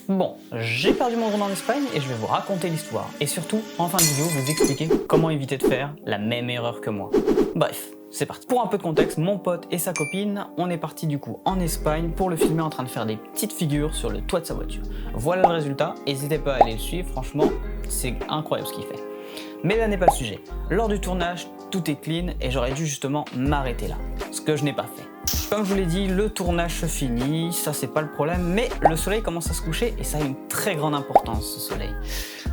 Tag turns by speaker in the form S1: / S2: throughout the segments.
S1: Bon, j'ai perdu mon drone en Espagne et je vais vous raconter l'histoire. Et surtout, en fin de vidéo, vous expliquer comment éviter de faire la même erreur que moi. Bref, c'est parti. Pour un peu de contexte, mon pote et sa copine, on est parti du coup en Espagne pour le filmer en train de faire des petites figures sur le toit de sa voiture. Voilà le résultat, n'hésitez pas à aller le suivre, franchement, c'est incroyable ce qu'il fait. Mais là n'est pas le sujet. Lors du tournage, tout est clean et j'aurais dû justement m'arrêter là, ce que je n'ai pas fait. Comme je vous l'ai dit, le tournage se finit, ça c'est pas le problème, mais le soleil commence à se coucher et ça a une très grande importance ce soleil.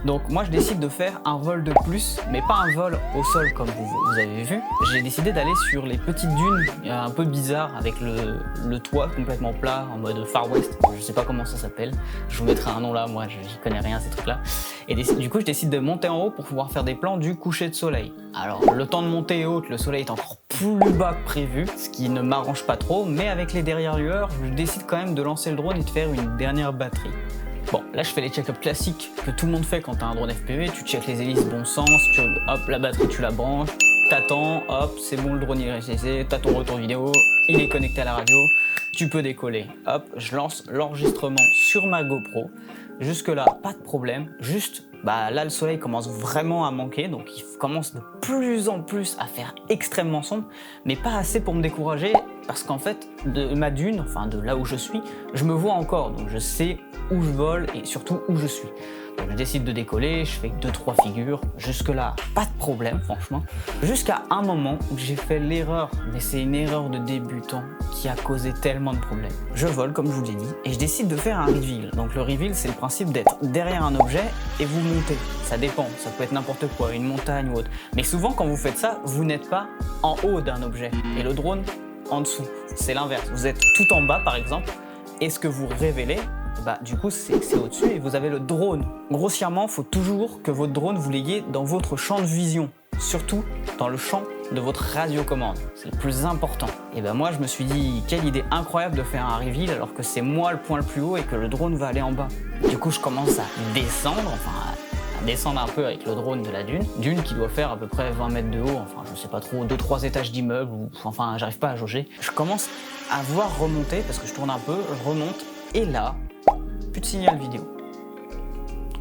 S1: Donc moi je décide de faire un vol de plus, mais pas un vol au sol comme vous avez vu. J'ai décidé d'aller sur les petites dunes un peu bizarres avec le toit complètement plat en mode Far West, je sais pas comment ça s'appelle, je vous mettrai un nom là, moi j'y connais rien à ces trucs là. Et du coup je décide de monter en haut pour pouvoir faire des plans du coucher de soleil. Alors le temps de monter haute, le soleil est encore plus bas que prévu, ce qui ne m'arrange pas trop, mais avec les derrière lueurs, je décide quand même de lancer le drone et de faire une dernière batterie. Bon, là je fais les check-ups classiques que tout le monde fait quand t'as un drone FPV, tu check les hélices bon sens, hop, la batterie tu la branches, t'attends, hop, c'est bon, le drone il est récessé, t'as ton retour vidéo, il est connecté à la radio, tu peux décoller. Hop, je lance l'enregistrement sur ma GoPro, jusque là pas de problème, juste là le soleil commence vraiment à manquer, donc il commence de plus en plus à faire extrêmement sombre, mais pas assez pour me décourager, parce qu'en fait de ma dune, enfin de là où je suis, je me vois encore, donc je sais où je vole et surtout où je suis. Donc je décide de décoller, je fais 2-3 figures, jusque là pas de problème franchement, jusqu'à un moment où j'ai fait l'erreur, mais c'est une erreur de débutant qui a causé tellement de problèmes. Je vole comme je vous l'ai dit et je décide de faire un reveal. Donc le reveal c'est le principe d'être derrière un objet et vous montez, ça dépend, ça peut être n'importe quoi, une montagne ou autre. Mais souvent quand vous faites ça, vous n'êtes pas en haut d'un objet et le drone en dessous, c'est l'inverse, vous êtes tout en bas par exemple et ce que vous révélez, du coup c'est au-dessus et vous avez le drone. Grossièrement, il faut toujours que votre drone vous l'ayez dans votre champ de vision, surtout dans le champ de votre radiocommande, c'est le plus important. Et moi je me suis dit, quelle idée incroyable de faire un reveal alors que c'est moi le point le plus haut et que le drone va aller en bas. Du coup je commence à descendre, à descendre un peu avec le drone de la dune qui doit faire à peu près 20 mètres de haut, enfin je sais pas trop, 2-3 étages d'immeuble, enfin j'arrive pas à jauger. Je commence à voir remonter, parce que je tourne un peu, je remonte, et là, plus de signal vidéo.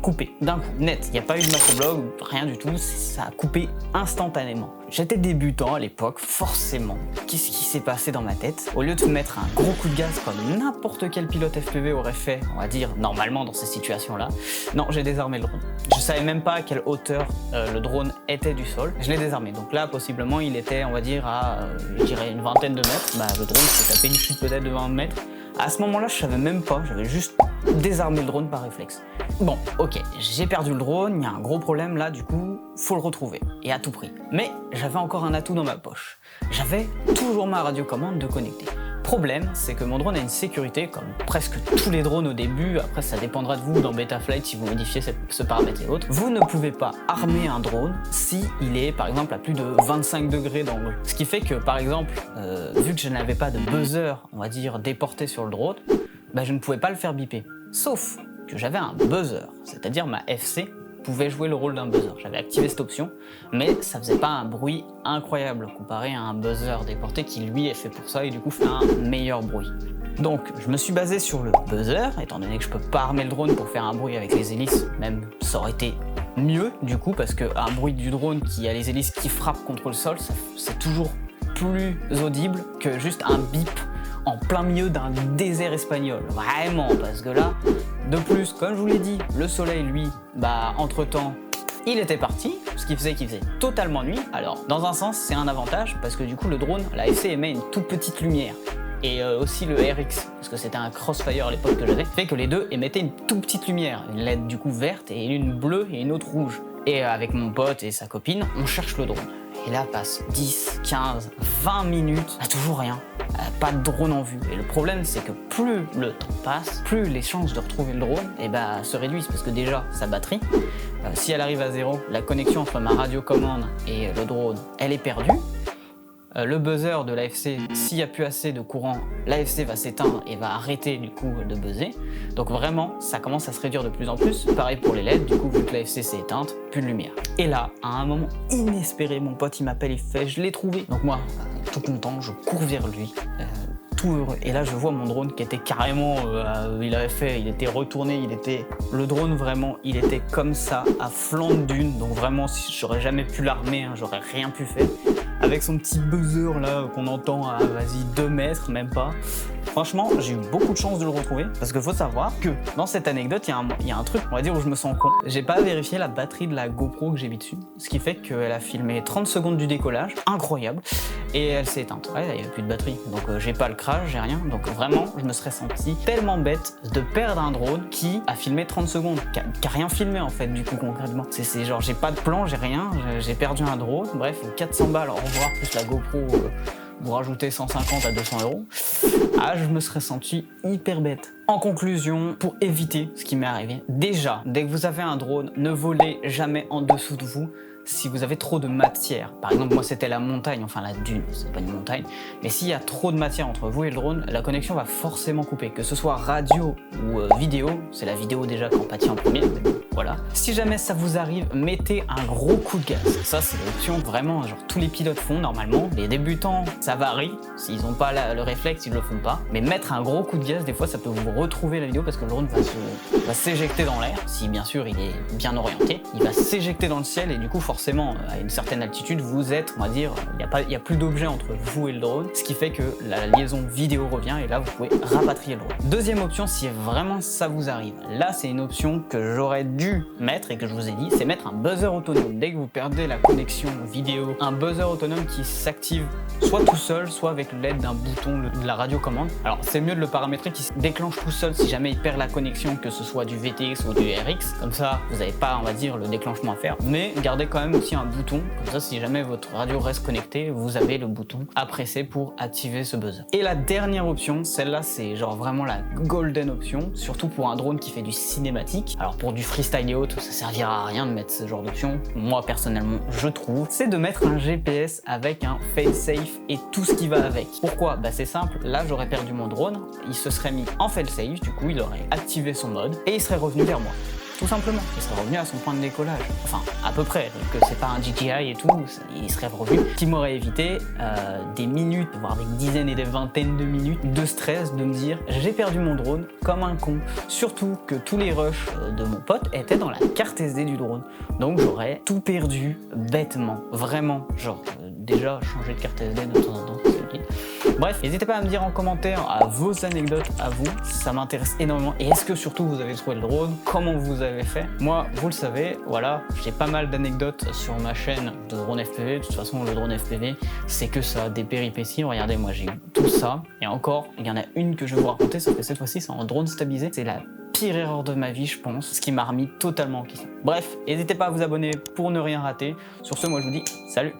S1: Coupé, d'un coup, net, il n'y a pas eu de macroblog, rien du tout, ça a coupé instantanément. J'étais débutant à l'époque, forcément. Qu'est-ce qui s'est passé dans ma tête? Au lieu de mettre un gros coup de gaz comme n'importe quel pilote FPV aurait fait, on va dire, normalement dans ces situations-là, non, j'ai désarmé le drone. Je savais même pas à quelle hauteur le drone était du sol, je l'ai désarmé. Donc là, possiblement, il était, on va dire, à, je dirais, une vingtaine de mètres. Le drone s'est tapé une chute peut-être de 20 mètres. À ce moment-là, je savais même pas, j'avais juste désarmé le drone par réflexe. Bon, ok, j'ai perdu le drone, il y a un gros problème là, du coup, faut le retrouver, et à tout prix. Mais j'avais encore un atout dans ma poche. J'avais toujours ma radiocommande de connecter. Problème, c'est que mon drone a une sécurité, comme presque tous les drones au début, après ça dépendra de vous dans Betaflight si vous modifiez ce paramètre et autres. Vous ne pouvez pas armer un drone si il est par exemple à plus de 25 degrés d'angle. Ce qui fait que par exemple, vu que je n'avais pas de buzzer, on va dire, déporté sur le drone, je ne pouvais pas le faire biper. Sauf que j'avais un buzzer, c'est-à-dire ma FC pouvait jouer le rôle d'un buzzer. J'avais activé cette option, mais ça faisait pas un bruit incroyable comparé à un buzzer déporté qui lui est fait pour ça et du coup fait un meilleur bruit. Donc je me suis basé sur le buzzer, étant donné que je peux pas armer le drone pour faire un bruit avec les hélices, même ça aurait été mieux du coup, parce qu'un bruit du drone qui a les hélices qui frappent contre le sol, c'est toujours plus audible que juste un bip en plein milieu d'un désert espagnol, vraiment, parce que là, de plus, comme je vous l'ai dit, le soleil, lui, entre-temps, il était parti, ce qui faisait qu'il faisait totalement nuit. Alors, dans un sens, c'est un avantage, parce que du coup, le drone, la FC émet une toute petite lumière. Et aussi le RX, parce que c'était un Crossfire à l'époque que j'avais, fait que les deux émettaient une toute petite lumière, une LED du coup verte, et une bleue et une autre rouge. Et avec mon pote et sa copine, on cherche le drone. Et là passe 10, 15, 20 minutes, toujours rien, pas de drone en vue. Et le problème c'est que plus le temps passe, plus les chances de retrouver le drone se réduisent, parce que déjà sa batterie, si elle arrive à zéro, la connexion entre ma radiocommande et le drone, elle est perdue. Le buzzer de l'AFC, s'il n'y a plus assez de courant, l'AFC va s'éteindre et va arrêter du coup de buzzer. Donc vraiment, ça commence à se réduire de plus en plus. Pareil pour les LED, du coup vu que l'AFC s'est éteinte, plus de lumière. Et là, à un moment inespéré, mon pote il m'appelle, il fait « je l'ai trouvé ». Donc moi, tout content, je cours vers lui, tout heureux. Et là je vois mon drone qui était carrément, il était retourné, le drone vraiment, il était comme ça, à flanc de dune. Donc vraiment, si j'aurais jamais pu l'armer, hein, j'aurais rien pu faire. Avec son petit buzzer là qu'on entend à, vas-y, 2 mètres, même pas. Franchement, j'ai eu beaucoup de chance de le retrouver parce qu'il faut savoir que dans cette anecdote, il y a un truc, on va dire, où je me sens con. J'ai pas vérifié la batterie de la GoPro que j'ai mis dessus, ce qui fait qu'elle a filmé 30 secondes du décollage, incroyable, et elle s'est éteinte. Ouais, il n'y a plus de batterie, donc j'ai pas le crash, j'ai rien, donc vraiment, je me serais senti tellement bête de perdre un drone qui a filmé 30 secondes, qui a rien filmé en fait, du coup, concrètement. C'est genre, j'ai pas de plan, j'ai rien, j'ai perdu un drone, bref, 400 balles, au revoir, plus la GoPro. Vous rajoutez 150 à 200 €, ah, je me serais senti hyper bête. En conclusion, pour éviter ce qui m'est arrivé, déjà, dès que vous avez un drone, ne volez jamais en dessous de vous si vous avez trop de matière. Par exemple, moi c'était la montagne, enfin la dune, c'est pas une montagne, mais s'il y a trop de matière entre vous et le drone, la connexion va forcément couper, que ce soit radio ou vidéo, c'est la vidéo déjà qui en pâtit en premier, mais bon, voilà. Si jamais ça vous arrive, mettez un gros coup de gaz. Ça c'est l'option vraiment, genre tous les pilotes font normalement. Les débutants, ça varie, s'ils n'ont pas le réflexe, ils le font pas. Mais mettre un gros coup de gaz, des fois ça peut vous retrouver la vidéo parce que le drone va s'éjecter dans l'air, si bien sûr il est bien orienté, il va s'éjecter dans le ciel et du coup forcément à une certaine altitude vous êtes, on va dire, il n'y a plus d'objet entre vous et le drone, ce qui fait que la liaison vidéo revient et là vous pouvez rapatrier le drone. Deuxième option, si vraiment ça vous arrive, là c'est une option que j'aurais dû mettre et que je vous ai dit, c'est mettre un buzzer autonome. Dès que vous perdez la connexion vidéo, un buzzer autonome qui s'active soit tout seul, soit avec l'aide d'un bouton de la radiocommande. Alors c'est mieux de le paramétrer qui se déclenche tout seul si jamais il perd la connexion, que ce soit du VTX ou du RX, comme ça vous n'avez pas, on va dire, le déclenchement à faire, mais gardez quand même aussi un bouton, comme ça si jamais votre radio reste connectée, vous avez le bouton à presser pour activer ce buzzer. Et la dernière option, celle-là c'est genre vraiment la golden option, surtout pour un drone qui fait du cinématique. Alors pour du freestyle et autres, ça servira à rien de mettre ce genre d'option, moi personnellement je trouve, c'est de mettre un GPS avec un fail-safe et tout ce qui va avec. Pourquoi? Bah c'est simple, là j'aurais perdu mon drone, il se serait mis en fail-safe, du coup il aurait activé son mode et il serait revenu vers moi. Tout simplement, il serait revenu à son point de décollage. Enfin, à peu près, que c'est pas un DJI et tout, il serait revenu. Ce qui m'aurait évité des minutes, voire des dizaines et des vingtaines de minutes de stress, de me dire j'ai perdu mon drone comme un con. Surtout que tous les rushs de mon pote étaient dans la carte SD du drone. Donc j'aurais tout perdu bêtement, vraiment. Genre, déjà changer de carte SD de temps en temps, c'est utile. Bref, n'hésitez pas à me dire en commentaire vos anecdotes à vous, ça m'intéresse énormément. Et est-ce que surtout vous avez trouvé le drone? Comment vous avez fait? Moi, vous le savez, voilà, j'ai pas mal d'anecdotes sur ma chaîne de drone FPV. De toute façon, le drone FPV, c'est que ça, des péripéties. Regardez, moi j'ai eu tout ça. Et encore, il y en a une que je vais vous raconter, sauf que cette fois-ci, c'est en drone stabilisé. C'est la pire erreur de ma vie, je pense, ce qui m'a remis totalement en question. Bref, n'hésitez pas à vous abonner pour ne rien rater. Sur ce, moi je vous dis salut!